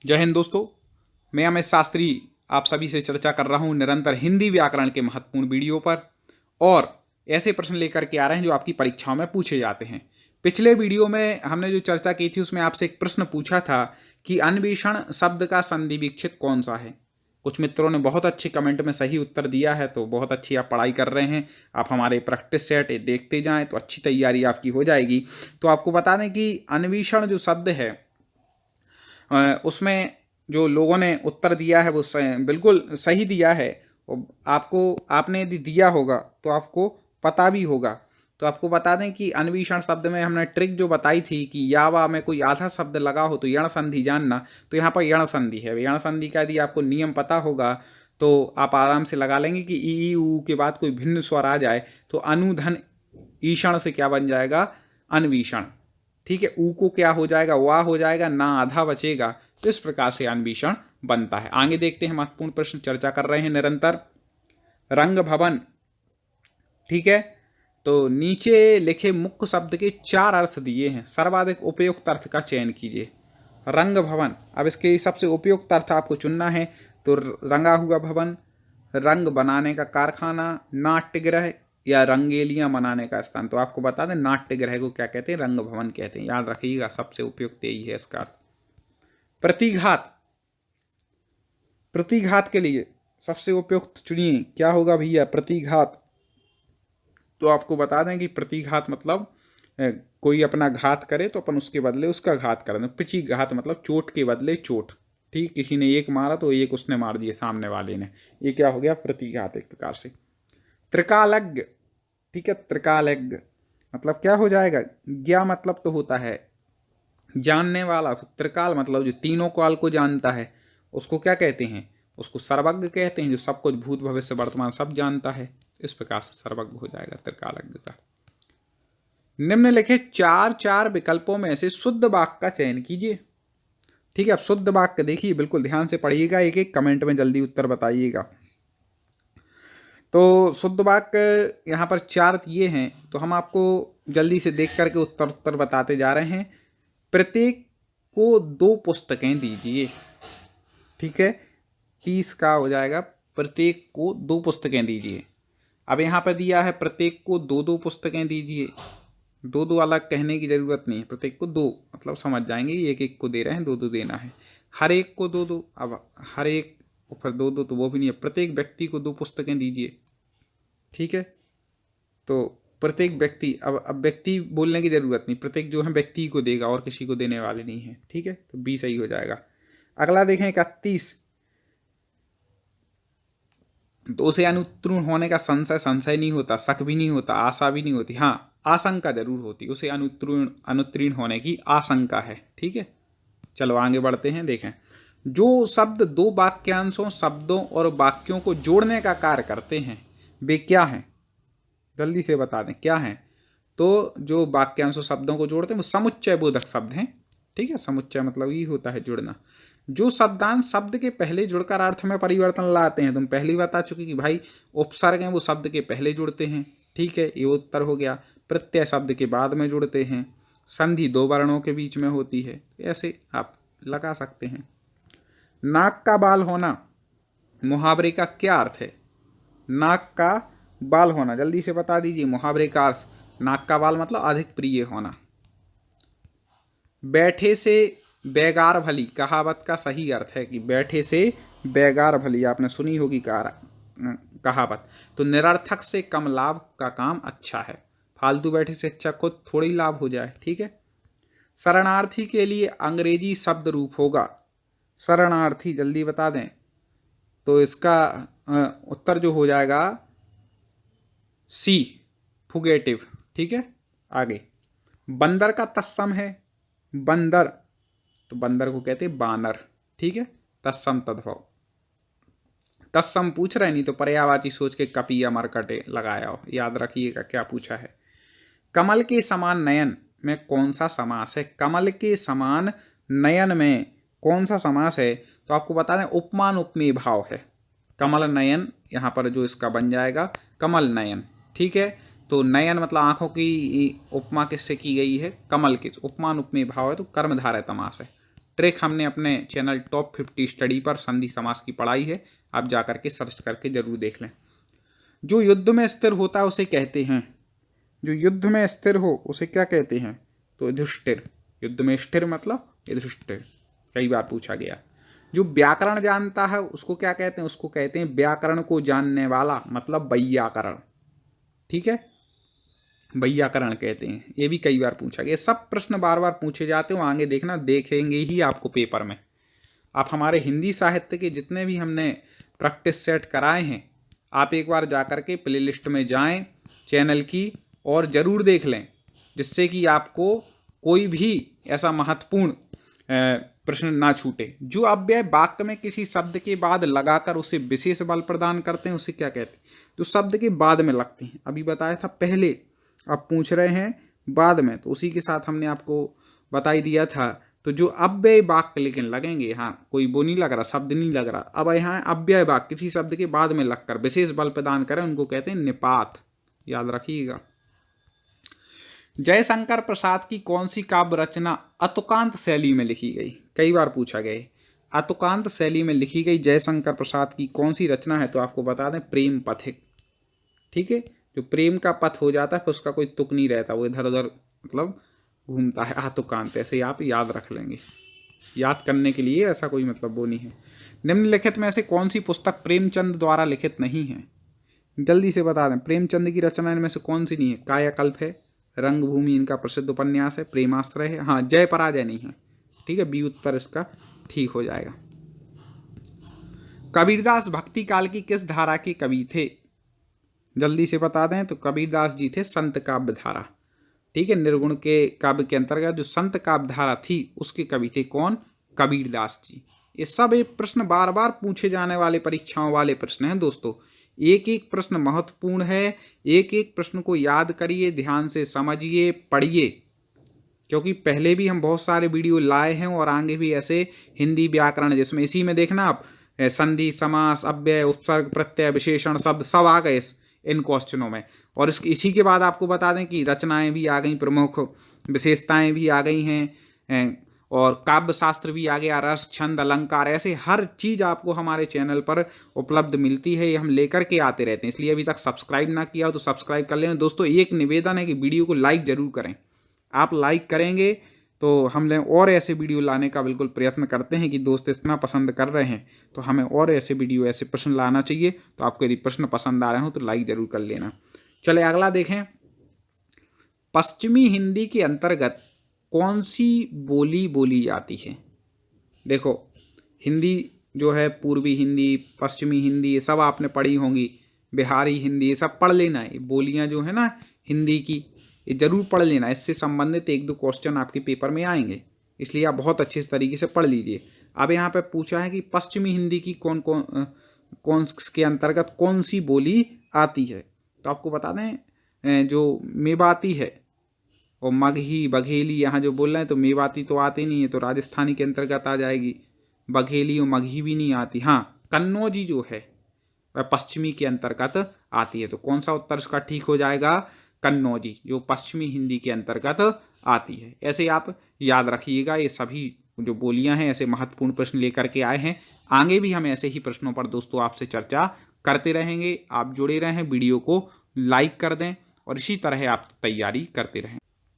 जय हिंद दोस्तों, मैं अमित शास्त्री आप सभी से चर्चा कर रहा हूं निरंतर हिंदी व्याकरण के महत्वपूर्ण वीडियो पर और ऐसे प्रश्न लेकर के आ रहे हैं जो आपकी परीक्षाओं में पूछे जाते हैं। पिछले वीडियो में हमने जो चर्चा की थी उसमें आपसे एक प्रश्न पूछा था कि अन्वेषण शब्द का संधि विच्छेद कौन सा है। कुछ मित्रों ने बहुत अच्छे कमेंट में सही उत्तर दिया है, तो बहुत अच्छी आप पढ़ाई कर रहे हैं। आप हमारे प्रैक्टिस सेट देखते जाएं तो अच्छी तैयारी आपकी हो जाएगी। तो आपको बता दें कि अन्वेषण जो शब्द है उसमें जो लोगों ने उत्तर दिया है वो बिल्कुल सही दिया है। आपने यदि दिया होगा तो आपको पता भी होगा। तो आपको बता दें कि अन्वेषण शब्द में हमने ट्रिक जो बताई थी कि यावा में कोई आधा शब्द लगा हो तो यण संधि जानना, तो यहाँ पर यण संधि है। यण संधि का यदि आपको नियम पता होगा तो आप आराम से लगा लेंगे कि ई ऊ के बाद कोई भिन्न स्वर आ जाए तो अनुधन ईषण से क्या बन जाएगा, अन्वेषण। ठीक है, ऊ को क्या हो जाएगा, वाह हो जाएगा, ना आधा बचेगा। तो इस प्रकार से अन्वेषण बनता है। आगे देखते हैं, महत्वपूर्ण प्रश्न चर्चा कर रहे हैं निरंतर। रंग भवन, ठीक है, तो नीचे लिखे मुख्य शब्द के 4 अर्थ दिए हैं। सर्वाधिक उपयुक्त अर्थ का चयन कीजिए। रंग भवन, अब इसके सबसे उपयुक्त अर्थ आपको चुनना है। तो रंगा हुआ भवन, रंग बनाने का कारखाना, नाट्यगृह या रंगेलियां मनाने का स्थान। तो आपको बता दें नाट्यगृह को क्या कहते हैं, रंग भवन कहते हैं। याद रखिएगा, सबसे उपयुक्त यही है इसका अर्थ। प्रतिघात, प्रतिघात के लिए सबसे उपयुक्त चुनिए, क्या होगा भैया, प्रतिघात। तो आपको बता दें कि प्रतिघात मतलब कोई अपना घात करे तो अपन उसके बदले उसका घात करें। पिछी घात मतलब चोट के बदले चोट। ठीक, किसी ने एक मारा तो एक उसने मार दिया सामने वाले ने, ये क्या हो गया, प्रतिघात एक प्रकार से। त्रिकालज्ञ, ठीक है, त्रिकालज्ञ मतलब क्या हो जाएगा, ज्ञा मतलब तो होता है जानने वाला, तो त्रिकाल मतलब जो तीनों काल को जानता है उसको क्या कहते हैं, उसको सर्वज्ञ कहते हैं। जो सब कुछ भूत भविष्य वर्तमान सब जानता है, इस प्रकार से सर्वज्ञ हो जाएगा त्रिकालज्ञ का। निम्नलिखित 4 विकल्पों में से शुद्ध वाक्य का चयन कीजिए। ठीक है, अब शुद्ध वाक्य देखिए, बिल्कुल ध्यान से पढ़िएगा, एक एक कमेंट में जल्दी उत्तर बताइएगा। तो शुद्ध वाक्य यहाँ पर 4 ये हैं, तो हम आपको जल्दी से देख करके उत्तर बताते जा रहे हैं। प्रत्येक को 2 पुस्तकें दीजिए। ठीक है, 30 का हो जाएगा, प्रत्येक को 2 पुस्तकें दीजिए। अब यहाँ पर दिया है प्रत्येक को 2-2 पुस्तकें दीजिए। 2-2 अलग कहने की जरूरत नहीं है, प्रत्येक को 2 मतलब समझ जाएंगे, एक एक को दे रहे हैं, 2-2 देना है। हर एक को 2-2, अब हर एक फिर 2-2 तो वो भी नहीं है। प्रत्येक व्यक्ति को 2 पुस्तकें दीजिए। ठीक है, तो प्रत्येक व्यक्ति, अब व्यक्ति बोलने की जरूरत नहीं, प्रत्येक जो है व्यक्ति को देगा और किसी को देने वाले नहीं है। ठीक है, तो बी सही हो जाएगा। अगला देखें 31, तो उसे अनुत्तीर्ण होने का संशय नहीं होता, शक भी नहीं होता, आशा भी नहीं होती, हाँ आशंका जरूर होती, उसे अनुत्तीर्ण होने की आशंका है। ठीक है, चलो आगे बढ़ते हैं। देखें, जो शब्द 2 वाक्यांशों, शब्दों और वाक्यों को जोड़ने का कार्य करते हैं वे क्या हैं, जल्दी से बता दें क्या हैं। तो जो वाक्यांशों शब्दों को जोड़ते हैं वो समुच्चय बोधक शब्द हैं। ठीक है, समुच्चय मतलब ये होता है जुड़ना। जो शब्दांश शब्द के पहले जुड़कर अर्थ में परिवर्तन लाते हैं, तुम पहले बता चुके कि भाई उपसर्ग हैं वो शब्द के पहले जुड़ते हैं। ठीक है, ये उत्तर हो गया। प्रत्यय शब्द के बाद में जुड़ते हैं। संधि 2 वर्णों के बीच में होती है, ऐसे आप लगा सकते हैं। नाक का बाल होना, मुहावरे का क्या अर्थ है। नाक का बाल होना, जल्दी से बता दीजिए मुहावरे का अर्थ। नाक का बाल मतलब अधिक प्रिय होना। बैठे से बेगार भली, कहावत का सही अर्थ है कि बैठे से बेगार भली, आपने सुनी होगी कहावत। तो निरर्थक से कम लाभ का काम अच्छा है, फालतू बैठे से अच्छा खुद थोड़ी लाभ हो जाए। ठीक है, शरणार्थी के लिए अंग्रेजी शब्द रूप होगा, शरणार्थी जल्दी बता दें। तो इसका उत्तर जो हो जाएगा सी, फुगेटिव। ठीक है, आगे बंदर का तत्सम है बंदर, तो बंदर को कहते हैं बानर। ठीक है, तत्सम तद्भव, तत्सम पूछ रहे नहीं तो पर्यायवाची सोच के कपि या मरकटे लगाया हो। याद रखिएगा क्या पूछा है। कमल के समान नयन में कौन सा समास है, कमल के समान नयन में कौन सा समास है। तो आपको बता दें उपमान उपमेय भाव है। कमल नयन यहाँ पर जो इसका बन जाएगा कमल नयन। ठीक है, तो नयन मतलब आंखों की उपमा किससे की गई है, कमल के। उपमान उपमेय भाव है तो कर्मधारय समास है। ट्रिक हमने अपने चैनल टॉप 50 स्टडी पर संधि समास की पढ़ाई है, आप जा करके सर्च करके जरूर देख लें। जो युद्ध में स्थिर होता है उसे कहते हैं, जो युद्ध में स्थिर हो उसे क्या कहते हैं? तो युधिष्ठिर। युद्ध में स्थिर मतलब युधिष्ठिर, कई बार पूछा गया। जो व्याकरण जानता है उसको क्या कहते हैं? उसको कहते हैं व्याकरण को जानने वाला, मतलब वैयाकरण। ठीक है, वैयाकरण कहते हैं। ये भी कई बार पूछा गया। सब प्रश्न बार बार पूछे जाते हो, आगे देखना, देखेंगे ही आपको पेपर में। आप हमारे हिंदी साहित्य के जितने भी हमने प्रैक्टिस सेट कराए हैं, आप एक बार जा कर के प्लेलिस्ट में जाएं चैनल की और ज़रूर देख लें, जिससे कि आपको कोई भी ऐसा महत्वपूर्ण प्रश्न ना छूटे। जो अव्यय वाक्य में किसी शब्द के बाद लगाकर उसे विशेष बल प्रदान करते हैं उसे क्या कहते हैं? जो शब्द के बाद में लगते हैं। अभी बताया था पहले, आप पूछ रहे हैं बाद में, तो उसी के साथ हमने आपको बता ही दिया था। तो जो अव्यय वाक्य लेकिन लगेंगे, हाँ कोई वो नहीं लग रहा, शब्द नहीं लग रहा, अब यहाँ अव्यय वाक्य किसी शब्द के बाद में लगकर विशेष बल प्रदान करें, उनको कहते हैं निपात। याद रखिएगा। जयशंकर प्रसाद की कौन सी काव्य रचना अतुकांत शैली में लिखी गई? कई बार पूछा गया। अतुकांत शैली में लिखी गई जयशंकर प्रसाद की कौन सी रचना है? तो आपको बता दें प्रेम पथिक। ठीक है, जो प्रेम का पथ हो जाता है फिर उसका कोई तुक नहीं रहता, वो इधर उधर मतलब घूमता है। अतुकांत ऐसे ही आप याद रख लेंगे, याद करने के लिए ऐसा कोई मतलब वो नहीं है। निम्नलिखित में से कौन सी पुस्तक प्रेमचंद द्वारा लिखित नहीं है? जल्दी से बता दें, प्रेमचंद की रचना इनमें से कौन सी नहीं है? कायाकल्प है, रंगभूमि इनका प्रसिद्ध उपन्यास है, प्रेमाश्रय है, हाँ जय पराजय नहीं है। ठीक है, बी उत्तर इसका ठीक हो जाएगा। कबीरदास भक्ति काल की किस धारा के कवि थे? जल्दी से बता दें, तो कबीरदास जी थे संत काव्य धारा। ठीक है, निर्गुण के काव्य के अंतर्गत जो संत काव्य धारा थी उसके कवि थे कौन? कबीरदास जी। ये सब एक प्रश्न बार बार पूछे जाने वाले परीक्षाओं वाले प्रश्न हैं दोस्तों। एक एक प्रश्न महत्वपूर्ण है, एक एक प्रश्न को याद करिए, ध्यान से समझिए, पढ़िए, क्योंकि पहले भी हम बहुत सारे वीडियो लाए हैं और आगे भी ऐसे हिंदी व्याकरण, जिसमें इसी में देखना आप संधि समास अव्यय उपसर्ग प्रत्यय विशेषण शब्द सब आ गए इन क्वेश्चनों में। और इसी के बाद आपको बता दें कि रचनाएं भी आ गई, प्रमुख विशेषताएं भी आ गई हैं, और काव्य शास्त्र भी आ गया, रस छंद अलंकार, ऐसे हर चीज़ आपको हमारे चैनल पर उपलब्ध मिलती है। ये हम लेकर के आते रहते हैं, इसलिए अभी तक सब्सक्राइब ना किया हो तो सब्सक्राइब कर लेना। दोस्तों एक निवेदन है कि वीडियो को लाइक जरूर करें, आप लाइक करेंगे तो हम और ऐसे वीडियो लाने का बिल्कुल प्रयत्न करते हैं कि दोस्त इतना पसंद कर रहे हैं तो हमें और ऐसे वीडियो ऐसे प्रश्न लाना चाहिए। तो आपको यदि प्रश्न पसंद आ रहे हो तो लाइक जरूर कर लेना। चले अगला देखें, पश्चिमी हिंदी के अंतर्गत कौन सी बोली बोली जाती है? देखो हिंदी जो है, पूर्वी हिंदी, पश्चिमी हिंदी, ये सब आपने पढ़ी होंगी, बिहारी हिंदी, ये सब पढ़ लेना है। बोलियां जो है ना हिंदी की, ये जरूर पढ़ लेना, इससे संबंधित एक दो क्वेश्चन आपके पेपर में आएंगे, इसलिए आप बहुत अच्छे तरीके से पढ़ लीजिए। अब यहाँ पे पूछा है कि पश्चिमी हिंदी की कौन के अंतर्गत कौन सी बोली आती है? तो आपको बता दें जो मेवाती है और मगही बघेली, यहाँ जो बोल रहे हैं तो मेवाती तो आती नहीं है, तो राजस्थानी के अंतर्गत आ जाएगी। बघेली और मगही भी नहीं आती। हाँ, कन्नौजी जो है वह पश्चिमी के अंतर्गत आती है। तो कौन सा उत्तर इसका ठीक हो जाएगा? कन्नौजी, जो पश्चिमी हिंदी के अंतर्गत आती है। ऐसे आप याद रखिएगा, ये सभी जो बोलियां हैं ऐसे महत्वपूर्ण प्रश्न लेकर के आए हैं। आगे भी हम ऐसे ही प्रश्नों पर दोस्तों आपसे चर्चा करते रहेंगे। आप जुड़े रहें, वीडियो को लाइक कर दें और इसी तरह आप तैयारी करते रहें।